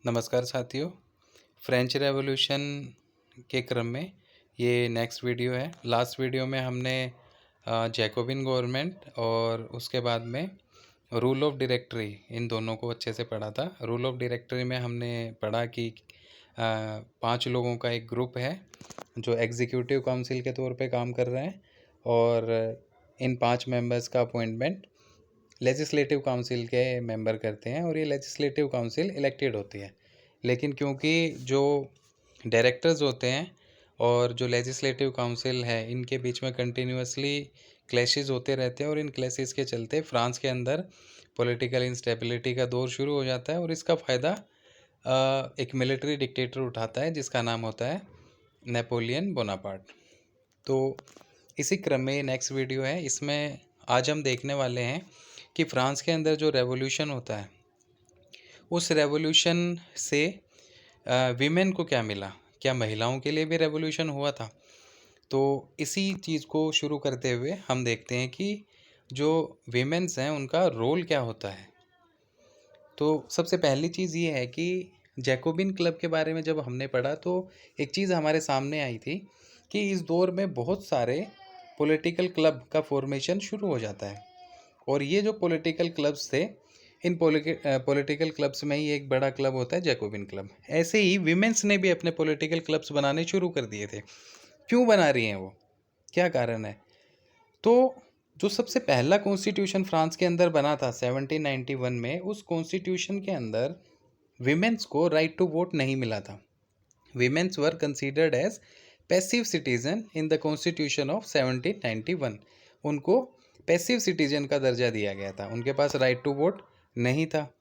नमस्कार साथियों। French revolution के क्रम में ये नेक्स्ट वीडियो है। लास्ट वीडियो में हमने जैकोबिन गवर्नमेंट और उसके बाद में रूल ऑफ डायरेक्टरी इन दोनों को अच्छे से पढ़ा था। रूल ऑफ डायरेक्टरी में हमने पढ़ा कि 5 लोगों का एक ग्रुप है जो एग्जीक्यूटिव काउंसिल के तौर पे काम कर रहे हैं और इन 5 मेंबर्स का अपॉइंटमेंट लेजिस्लेटिव काउंसिल के मेंबर करते हैं और ये लेजिस्लेटिव काउंसिल इलेक्टेड होती है। लेकिन क्योंकि जो डायरेक्टर्स होते हैं और जो लेजिस्लेटिव काउंसिल है इनके बीच में कंटिन्यूसली क्लैशेस होते रहते हैं और इन क्लैशेस के चलते फ्रांस के अंदर पॉलिटिकल इंस्टेबिलिटी का दौर शुरू हो जाता है और इसका फ़ायदा एक मिलिट्री डिक्टेटर उठाता है जिसका नाम होता है नेपोलियन बोनापार्ट। तो इसी क्रम में नेक्स्ट वीडियो है, इसमें आज हम देखने वाले हैं कि फ्रांस के अंदर जो रेवोल्यूशन होता है उस रेवोल्यूशन से वीमेन को क्या मिला, क्या महिलाओं के लिए भी रेवोल्यूशन हुआ था। तो इसी चीज़ को शुरू करते हुए हम देखते हैं कि जो वीमेंस हैं उनका रोल क्या होता है। तो सबसे पहली चीज़ ये है कि जैकोबिन क्लब के बारे में जब हमने पढ़ा तो एक चीज़ हमारे सामने आई थी कि इस दौर में बहुत सारे पॉलिटिकल क्लब का फॉर्मेशन शुरू हो जाता है और ये जो पॉलिटिकल क्लब्स थे इन पॉलिटिकल क्लब्स में ही एक बड़ा क्लब होता है जैकोबिन क्लब। ऐसे ही विमेंस ने भी अपने पॉलिटिकल क्लब्स बनाने शुरू कर दिए थे। क्यों बना रही हैं वो, क्या कारण है? तो जो सबसे पहला कॉन्स्टिट्यूशन फ्रांस के अंदर बना था 1791 में, उस कॉन्स्टिट्यूशन के अंदर विमेंस को राइट टू वोट नहीं मिला था। Womens were considered as passive citizen in the constitution of 1791। उनको पैसिव सिटीजन का दर्जा दिया गया था, उनके पास राइट टू वोट नहीं था।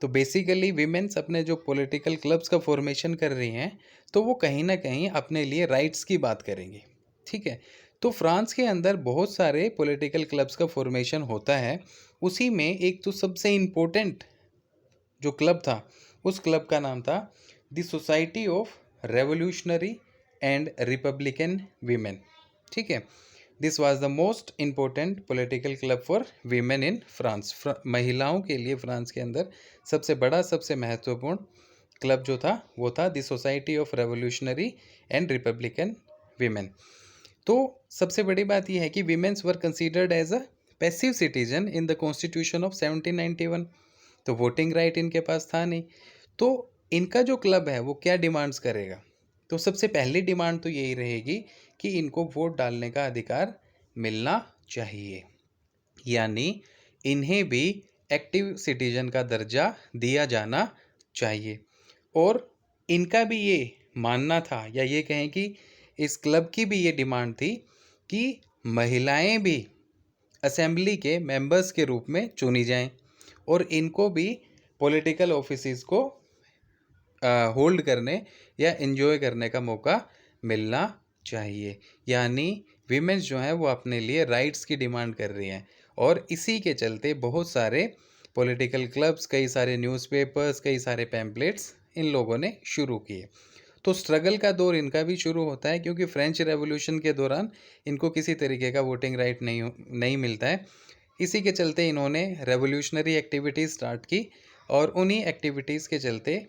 तो बेसिकली विमेंस अपने जो पॉलिटिकल क्लब्स का फॉर्मेशन कर रही हैं तो वो कहीं ना कहीं अपने लिए राइट्स की बात करेंगी, ठीक है। तो फ्रांस के अंदर बहुत सारे पॉलिटिकल क्लब्स का फॉर्मेशन होता है। उसी में एक तो सबसे इम्पोर्टेंट जो क्लब था उस क्लब का नाम था the society of revolutionary and republican women, ठीक है। This was the most important political club for women in France. महिलाओं के लिए फ्रांस के अंदर सबसे बड़ा सबसे महत्वपूर्ण क्लब जो था वो था the society of revolutionary and republican women. तो सबसे बड़ी बात यह है कि womens were considered as a passive citizen in the constitution of 1791। तो वोटिंग राइट इनके पास था नहीं। तो इनका जो क्लब है वो क्या डिमांड्स करेगा? तो सबसे पहली डिमांड तो यही रहेगी कि इनको वोट डालने का अधिकार मिलना चाहिए, यानी इन्हें भी एक्टिव सिटीजन का दर्जा दिया जाना चाहिए। और इनका भी ये मानना था, या ये कहें कि इस क्लब की भी ये डिमांड थी कि महिलाएं भी असेंबली के मेंबर्स के रूप में चुनी जाएं और इनको भी पॉलिटिकल ऑफिसेस को होल्ड करने या एंजॉय करने का मौका मिलना चाहिए। यानी वीमेंस जो हैं वो अपने लिए राइट्स की डिमांड कर रही हैं और इसी के चलते बहुत सारे पॉलिटिकल क्लब्स, कई सारे न्यूज़पेपर्स, कई सारे पैम्पलेट्स इन लोगों ने शुरू किए। तो स्ट्रगल का दौर इनका भी शुरू होता है क्योंकि फ्रेंच रेवोल्यूशन के दौरान इनको किसी तरीके का वोटिंग राइट नहीं मिलता है। इसी के चलते इन्होंने रेवोल्यूशनरी एक्टिविटीज़ स्टार्ट की और उन्हीं एक्टिविटीज़ के चलते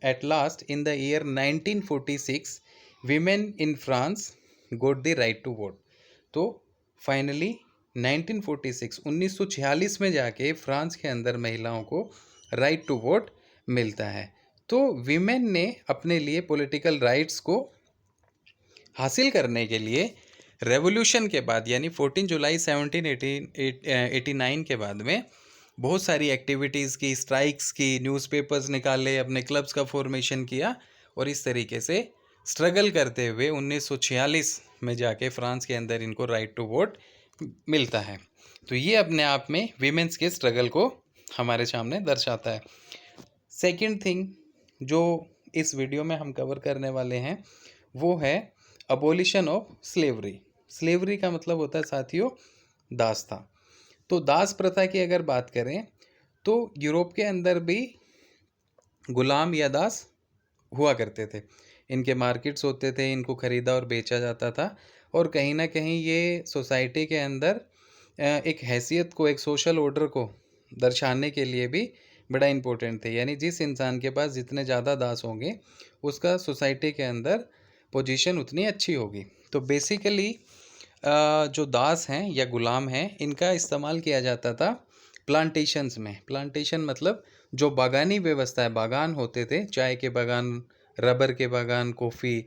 at last in the year 1946 women in France got the right to vote. तो फाइनली 1946 में जाके फ्रांस के अंदर महिलाओं को राइट टू वोट मिलता है। तो वीमेन ने अपने लिए पॉलिटिकल राइट्स को हासिल करने के लिए रेवोल्यूशन के बाद यानी 14 जुलाई 1789 के बाद में बहुत सारी एक्टिविटीज़ की, स्ट्राइक्स की, न्यूज़पेपर्स निकाले, अपने क्लब्स का फॉर्मेशन किया और इस तरीके से स्ट्रगल करते हुए 1946 में जाके फ्रांस के अंदर इनको राइट टू वोट मिलता है। तो ये अपने आप में वीमेंस के स्ट्रगल को हमारे सामने दर्शाता है। सेकंड थिंग जो इस वीडियो में हम कवर करने वाले हैं वो है अबोलिशन ऑफ स्लेवरी। स्लेवरी का मतलब होता है साथियों दासता। तो दास प्रथा की अगर बात करें तो यूरोप के अंदर भी गुलाम या दास हुआ करते थे। इनके मार्केट्स होते थे, इनको ख़रीदा और बेचा जाता था और कहीं ना कहीं ये सोसाइटी के अंदर एक हैसियत को, एक सोशल ऑर्डर को दर्शाने के लिए भी बड़ा इम्पोर्टेंट थे। यानी जिस इंसान के पास जितने ज़्यादा दास होंगे उसका सोसाइटी के अंदर पोजीशन उतनी अच्छी होगी। तो बेसिकली जो दास हैं या गुलाम हैं इनका इस्तेमाल किया जाता था प्लांटेशंस में। प्लांटेशन मतलब जो बागानी व्यवस्था है, बागान होते थे, चाय के बागान, रबर के बागान, कॉफ़ी।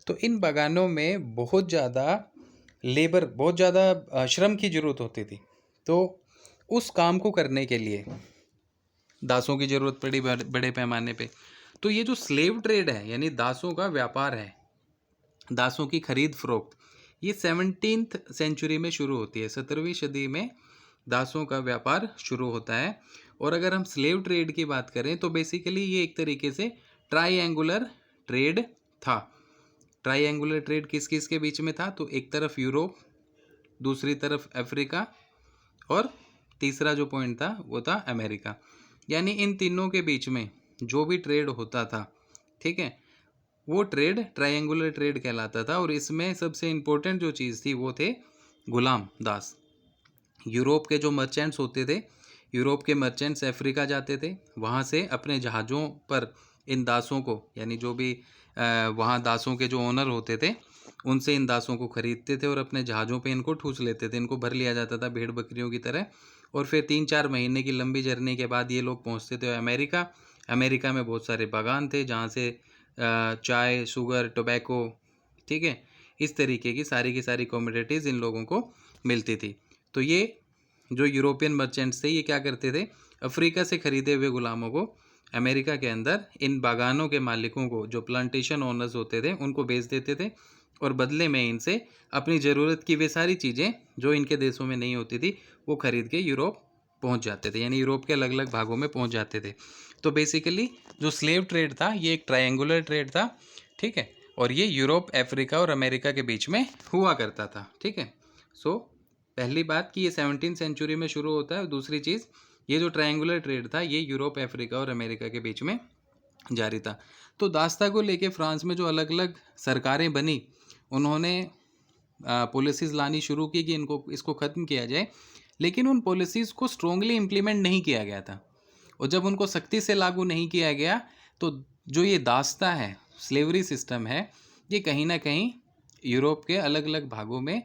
तो इन बागानों में बहुत ज़्यादा लेबर, बहुत ज़्यादा श्रम की ज़रूरत होती थी। तो उस काम को करने के लिए दासों की ज़रूरत पड़ी बड़े पैमाने पे। तो ये जो स्लेव ट्रेड है यानी दासों का व्यापार है, दासों की खरीद फरोख्त, ये 17th सेंचुरी में शुरू होती है। 17वीं सदी में दासों का व्यापार शुरू होता है। और अगर हम स्लेव ट्रेड की बात करें तो बेसिकली ये एक तरीके से ट्राईएंगुलर ट्रेड था। ट्राईएंगुलर ट्रेड किस किस के बीच में था? तो एक तरफ यूरोप, दूसरी तरफ अफ्रीका और तीसरा जो पॉइंट था वो था अमेरिका। यानी इन तीनों के बीच में जो भी ट्रेड होता था, ठीक है, वो ट्रेड ट्रायंगुलर ट्रेड कहलाता था। और इसमें सबसे इम्पोर्टेंट जो चीज़ थी वो थे गुलाम, दास। यूरोप के जो मर्चेंट्स होते थे, यूरोप के मर्चेंट्स अफ्रीका जाते थे, वहाँ से अपने जहाज़ों पर इन दासों को, यानी जो भी वहाँ दासों के जो ओनर होते थे उनसे इन दासों को खरीदते थे और अपने जहाज़ों पे इनको ठूस लेते थे। इनको भर लिया जाता था भेड़ बकरियों की तरह। और फिर 3-4 महीने की लंबी जर्नी के बाद ये लोग पहुँचते थे अमेरिका। अमेरिका में बहुत सारे बागान थे जहाँ से चाय, शुगर, टोबैको, ठीक है, इस तरीके की सारी कमोडिटीज़ इन लोगों को मिलती थी। तो ये जो यूरोपियन मर्चेंट्स थे ये क्या करते थे? अफ्रीका से खरीदे हुए गुलामों को अमेरिका के अंदर इन बागानों के मालिकों को, जो प्लांटेशन ओनर्स होते थे, उनको बेच देते थे और बदले में इनसे अपनी ज़रूरत की वे सारी चीज़ें जो इनके देशों में नहीं होती थी वो खरीद के यूरोप पहुंच जाते थे, यानी यूरोप के अलग अलग भागों में पहुंच जाते थे। तो बेसिकली जो स्लेव ट्रेड था ये एक ट्रायंगुलर ट्रेड था, ठीक है, और ये यूरोप, अफ्रीका और अमेरिका के बीच में हुआ करता था, ठीक है। सो पहली बात कि ये 17th सेंचुरी में शुरू होता है। और दूसरी चीज़, ये जो ट्रायंगुलर ट्रेड था ये यूरोप, अफ्रीका और अमेरिका के बीच में जारी था। तो दास्ता को लेके फ्रांस में जो अलग अलग सरकारें बनी, उन्होंने पॉलिसीज़ लानी शुरू की कि इसको ख़त्म किया जाए, लेकिन उन पॉलिसीज़ को स्ट्रोंगली इम्प्लीमेंट नहीं किया गया था। और जब उनको सख्ती से लागू नहीं किया गया तो जो ये दास्ता है, स्लेवरी सिस्टम है, ये कहीं ना कहीं यूरोप के अलग अलग भागों में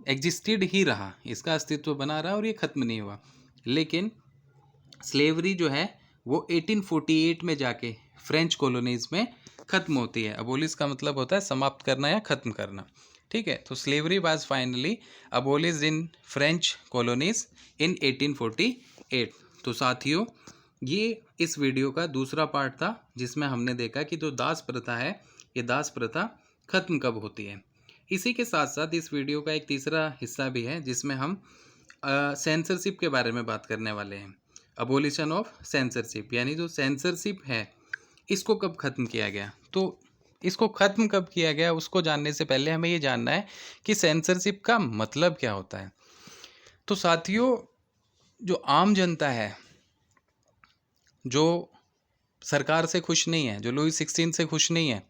एग्जिस्टेड ही रहा, इसका अस्तित्व बना रहा और ये ख़त्म नहीं हुआ। लेकिन स्लेवरी जो है वो 1848 में जाके फ्रेंच कॉलोनीज़ में ख़त्म होती है। अबोलिश का मतलब होता है समाप्त करना या ख़त्म करना, ठीक है। तो slavery was finally abolish in French colonies in 1848। तो साथियों, ये इस वीडियो का दूसरा पार्ट था जिसमें हमने देखा कि जो दास प्रथा है, ये दास प्रथा ख़त्म कब होती है। इसी के साथ साथ इस वीडियो का एक तीसरा हिस्सा भी है जिसमें हम सेंसरशिप के बारे में बात करने वाले हैं। अबोलिशन ऑफ सेंसरशिप, यानी जो सेंसरशिप है इसको कब ख़त्म किया गया। तो इसको ख़त्म कब किया गया उसको जानने से पहले हमें ये जानना है कि सेंसरशिप का मतलब क्या होता है। तो साथियों, जो आम जनता है, जो सरकार से खुश नहीं है, जो लुई 16 से खुश नहीं है,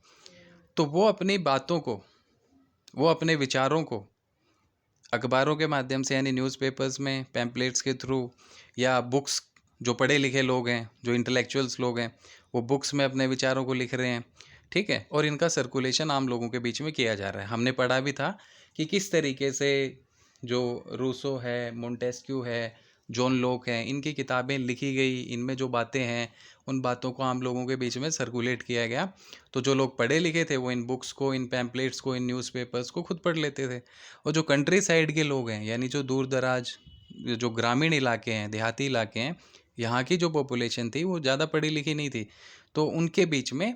तो वो अपनी बातों को, वो अपने विचारों को अखबारों के माध्यम से, यानी न्यूज़पेपर्स में, पैम्पलेट्स के थ्रू, या बुक्स, जो पढ़े लिखे लोग हैं, जो इंटेलेक्चुअल्स लोग हैं, वो बुक्स में अपने विचारों को लिख रहे हैं, ठीक है, और इनका सर्कुलेशन आम लोगों के बीच में किया जा रहा है। हमने पढ़ा भी था कि किस तरीके से जो रूसो है, मोंटेस्क्यू है, जॉन लॉक हैं, इनकी किताबें लिखी गई, इनमें जो बातें हैं उन बातों को आम लोगों के बीच में सर्कुलेट किया गया। तो जो लोग पढ़े लिखे थे वो इन बुक्स को, इन पैम्पलेट्स को, इन न्यूज़पेपर्स को खुद पढ़ लेते थे। और जो कंट्री साइड के लोग हैं, यानी जो दूर दराज, जो ग्रामीण इलाके हैं, देहाती इलाके हैं, यहाँ की जो पॉपुलेशन थी वो ज़्यादा पढ़ी लिखी नहीं थी, तो उनके बीच में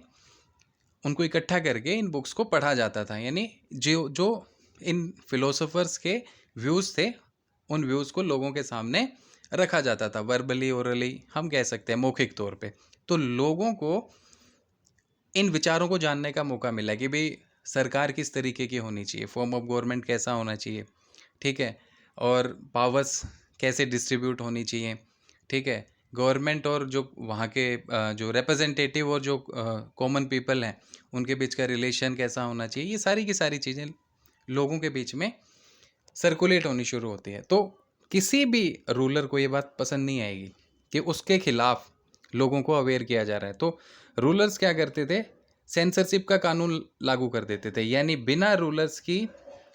उनको इकट्ठा करके इन बुक्स को पढ़ा जाता था। यानी जो जो इन फिलोसोफर्स के व्यूज़ थे उन व्यूज़ को लोगों के सामने रखा जाता था, वर्बली, ओरली, हम कह सकते हैं मौखिक तौर पे। तो लोगों को इन विचारों को जानने का मौका मिला कि भाई सरकार किस तरीके की होनी चाहिए, फॉर्म ऑफ गवर्नमेंट कैसा होना चाहिए, ठीक है, और पावर्स कैसे डिस्ट्रीब्यूट होनी चाहिए, ठीक है, गवर्नमेंट और जो वहाँ के जो रिप्रेजेंटेटिव और जो कॉमन पीपल हैं उनके बीच का रिलेशन कैसा होना चाहिए, ये सारी की सारी चीज़ें लोगों के बीच में सर्कुलेट होनी शुरू होती है। तो किसी भी रूलर को ये बात पसंद नहीं आएगी कि उसके खिलाफ लोगों को अवेयर किया जा रहा है। तो रूलर्स क्या करते थे, सेंसरशिप का कानून लागू कर देते थे, यानी बिना रूलर्स की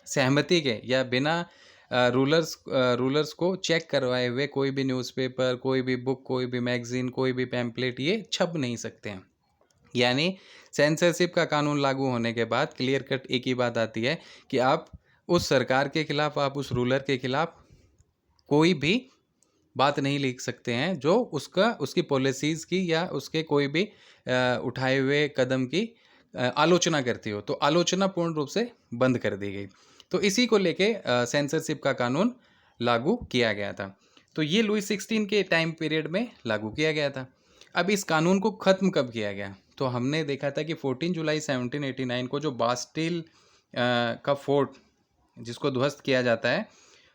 सहमति के या बिना रूलर्स को चेक करवाए हुए कोई भी न्यूज़पेपर, कोई भी बुक, कोई भी मैगजीन, कोई भी पैम्पलेट ये छप नहीं सकते हैं। यानी सेंसरशिप का कानून लागू होने के बाद क्लियर कट एक ही बात आती है कि आप उस सरकार के खिलाफ, आप उस रूलर के खिलाफ कोई भी बात नहीं लिख सकते हैं जो उसकी पॉलिसीज़ की या उसके कोई भी उठाए हुए कदम की आलोचना करती हो। तो आलोचना पूर्ण रूप से बंद कर दी गई। तो इसी को लेके सेंसरशिप का कानून लागू किया गया था। तो ये लुई 16 के टाइम पीरियड में लागू किया गया था। अब इस कानून को ख़त्म कब किया गया, तो हमने देखा था कि 14 जुलाई 1789 को जो बास्टिल का फोर्ट जिसको ध्वस्त किया जाता है,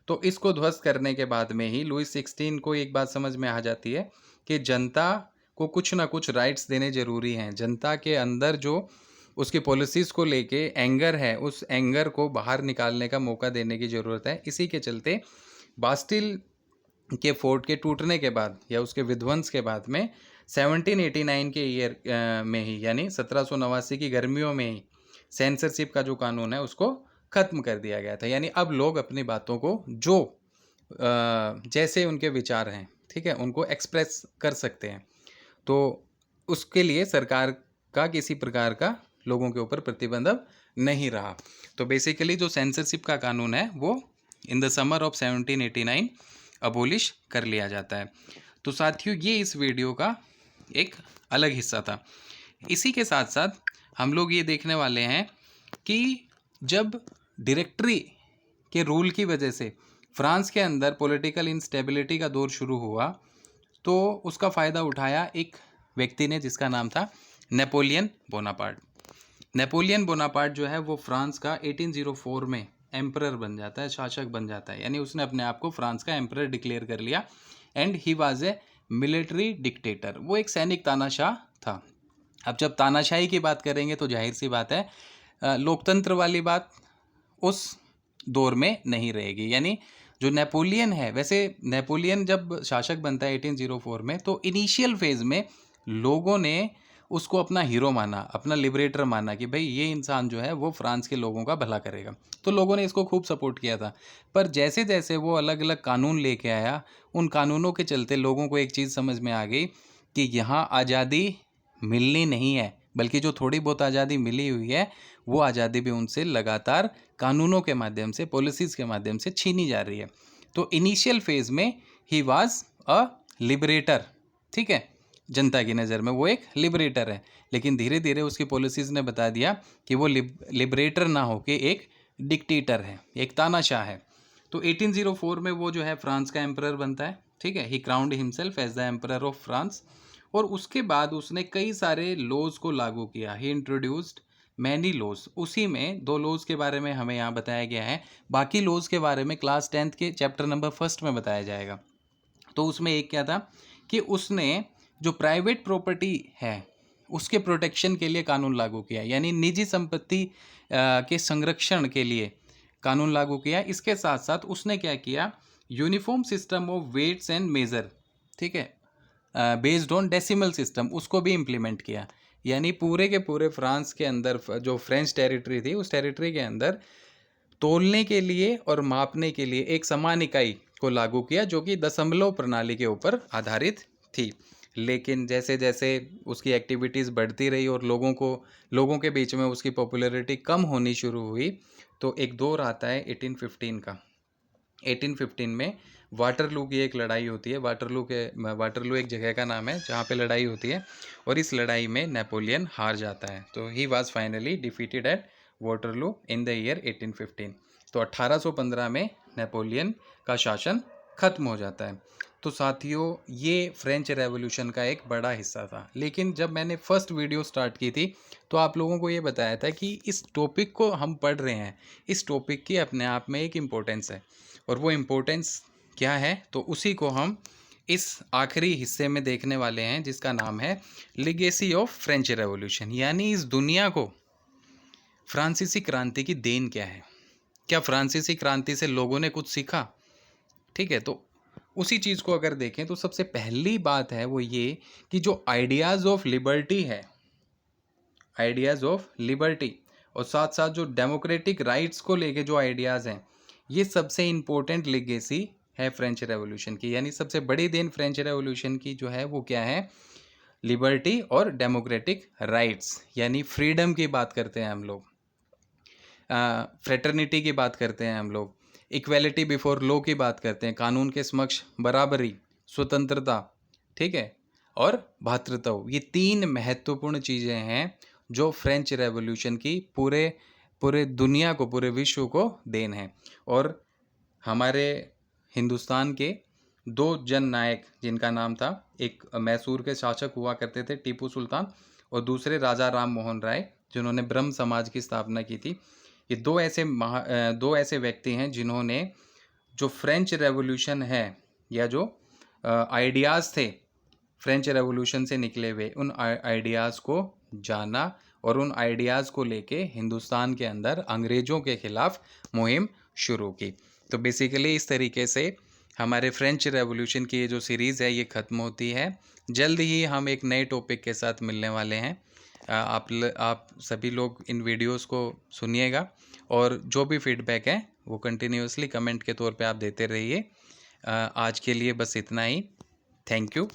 तो इसको ध्वस्त करने के बाद में ही लुई 16 को एक बात समझ में आ जाती है कि जनता को कुछ ना कुछ राइट्स देने ज़रूरी हैं। जनता के अंदर जो उसकी पॉलिसीज़ को लेके एंगर है, उस एंगर को बाहर निकालने का मौका देने की ज़रूरत है। इसी के चलते बास्टिल के फोर्ट के टूटने के बाद या उसके विध्वंस के बाद में 1789 के ईयर में ही, यानी 1789 की गर्मियों में ही सेंसरशिप का जो कानून है उसको ख़त्म कर दिया गया था। यानी अब लोग अपनी बातों को जो जैसे उनके विचार हैं, ठीक है, उनको एक्सप्रेस कर सकते हैं। तो उसके लिए सरकार का किसी प्रकार का लोगों के ऊपर प्रतिबंध नहीं रहा। तो बेसिकली जो सेंसरशिप का कानून है वो in the summer of 1789 abolish कर लिया जाता है। तो साथियों, ये इस वीडियो का एक अलग हिस्सा था। इसी के साथ साथ हम लोग ये देखने वाले हैं कि जब डायरेक्टरी के रूल की वजह से फ्रांस के अंदर पॉलिटिकल इंस्टेबिलिटी का दौर शुरू हुआ, तो उसका फ़ायदा उठाया एक व्यक्ति ने जिसका नाम था नेपोलियन बोनापार्ट। नेपोलियन बोनापार्ट जो है वो फ्रांस का 1804 में एम्परर बन जाता है, शासक बन जाता है। यानी उसने अपने आप को फ्रांस का एम्परर डिक्लेयर कर लिया and he was a military dictator. वो एक सैनिक तानाशाह था। अब जब तानाशाही की बात करेंगे तो जाहिर सी बात है लोकतंत्र वाली बात उस दौर में नहीं रहेगी। यानी जो नेपोलियन है, वैसे नेपोलियन जब शासक बनता है 1804 में, तो इनिशियल फेज़ में लोगों ने उसको अपना हीरो माना, अपना लिबरेटर माना कि भाई ये इंसान जो है वो फ्रांस के लोगों का भला करेगा। तो लोगों ने इसको खूब सपोर्ट किया था। पर जैसे जैसे वो अलग अलग कानून लेके आया, उन कानूनों के चलते लोगों को एक चीज़ समझ में आ गई कि यहाँ आज़ादी मिलनी नहीं है, बल्कि जो थोड़ी बहुत आज़ादी मिली हुई है वो आज़ादी भी उनसे लगातार कानूनों के माध्यम से, पॉलिसीज़ के माध्यम से छीनी जा रही है। तो इनिशियल फेज़ में ही वाज अ लिबरेटर, ठीक है, जनता की नज़र में वो एक लिबरेटर है। लेकिन धीरे धीरे उसकी पॉलिसीज़ ने बता दिया कि वो लिबरेटर ना होके एक डिक्टेटर है, एक तानाशाह है। तो 1804 में वो जो है फ्रांस का एम्परर बनता है, ठीक है। He crowned himself as the emperor of France. और उसके बाद उसने कई सारे लॉज को लागू किया। ही इंट्रोड्यूस्ड मैनी लॉज। उसी में 2 लॉज के बारे में हमें यहाँ बताया गया है। बाकी लॉज के बारे में क्लास 10th के चैप्टर नंबर 1 में बताया जाएगा। तो उसमें एक क्या था कि उसने जो प्राइवेट प्रॉपर्टी है उसके प्रोटेक्शन के लिए कानून लागू किया, यानी निजी संपत्ति के संरक्षण के लिए कानून लागू किया। इसके साथ साथ उसने क्या किया, uniform system of weights and measure, ठीक है, बेस्ड ऑन डेसिमल सिस्टम, उसको भी इम्प्लीमेंट किया। यानी पूरे के पूरे फ्रांस के अंदर जो फ्रेंच टेरिटरी थी, उस टेरिटरी के अंदर तोलने के लिए और मापने के लिए एक समान इकाई को लागू किया जो कि दशमलव प्रणाली के ऊपर आधारित थी। लेकिन जैसे जैसे उसकी एक्टिविटीज़ बढ़ती रही और लोगों के बीच में उसकी पॉपुलैरिटी कम होनी शुरू हुई, तो एक दौर आता है 1815 का। 1815 में वाटरलू की एक लड़ाई होती है। वाटरलू एक जगह का नाम है जहाँ पे लड़ाई होती है, और इस लड़ाई में नेपोलियन हार जाता है। तो he was finally defeated at Waterloo in the year 1815। तो 1815 में नेपोलियन का शासन खत्म हो जाता है। तो साथियों, ये फ्रेंच रेवोल्यूशन का एक बड़ा हिस्सा था। लेकिन जब मैंने फर्स्ट वीडियो स्टार्ट की थी तो आप लोगों को ये बताया था कि इस टॉपिक को हम पढ़ रहे हैं, इस टॉपिक की अपने आप में एक इम्पोर्टेंस है, और वो इम्पोर्टेंस क्या है तो उसी को हम इस आखिरी हिस्से में देखने वाले हैं, जिसका नाम है लिगेसी ऑफ फ्रेंच रेवोल्यूशन। यानी इस दुनिया को फ्रांसीसी क्रांति की देन क्या है, क्या फ्रांसीसी क्रांति से लोगों ने कुछ सीखा, ठीक है। तो उसी चीज़ को अगर देखें तो सबसे पहली बात है वो ये कि जो आइडियाज़ ऑफ लिबर्टी है, आइडियाज़ ऑफ लिबर्टी, और साथ साथ जो डेमोक्रेटिक राइट्स को लेके जो आइडियाज़ हैं, ये सबसे इम्पोर्टेंट लेगेसी है फ्रेंच रेवोल्यूशन की। यानी सबसे बड़ी देन फ्रेंच रेवोल्यूशन की जो है वो क्या है, लिबर्टी और डेमोक्रेटिक राइट्स, यानी फ्रीडम की बात करते हैं हम लोग, फ्रेटर्निटी की बात करते हैं हम लोग, इक्वेलिटी बिफोर लॉ की बात करते हैं, कानून के समक्ष बराबरी, स्वतंत्रता, ठीक है, और भ्रातृत्व। ये 3 महत्वपूर्ण चीज़ें हैं जो फ्रेंच रेवोल्यूशन की पूरे पूरे दुनिया को, पूरे विश्व को देन है। और हमारे हिंदुस्तान के 2 जननायक जिनका नाम था, एक मैसूर के शासक हुआ करते थे टीपू सुल्तान, और दूसरे राजा राम मोहन राय जिन्होंने ब्रह्म समाज की स्थापना की थी। ये दो ऐसे व्यक्ति हैं जिन्होंने जो फ्रेंच रेवोल्यूशन है, या जो आइडियाज़ थे फ्रेंच रेवोल्यूशन से निकले हुए, उन आइडियाज़ को जाना और उन आइडियाज़ को लेके हिंदुस्तान के अंदर अंग्रेज़ों के ख़िलाफ़ मुहिम शुरू की। तो बेसिकली इस तरीके से हमारे फ्रेंच रेवोल्यूशन की ये जो सीरीज़ है ये ख़त्म होती है। जल्द ही हम एक नए टॉपिक के साथ मिलने वाले हैं। आप सभी लोग इन वीडियोस को सुनिएगा, और जो भी फीडबैक है वो कंटिन्यूअसली कमेंट के तौर पे आप देते रहिए। आज के लिए बस इतना ही। Thank you.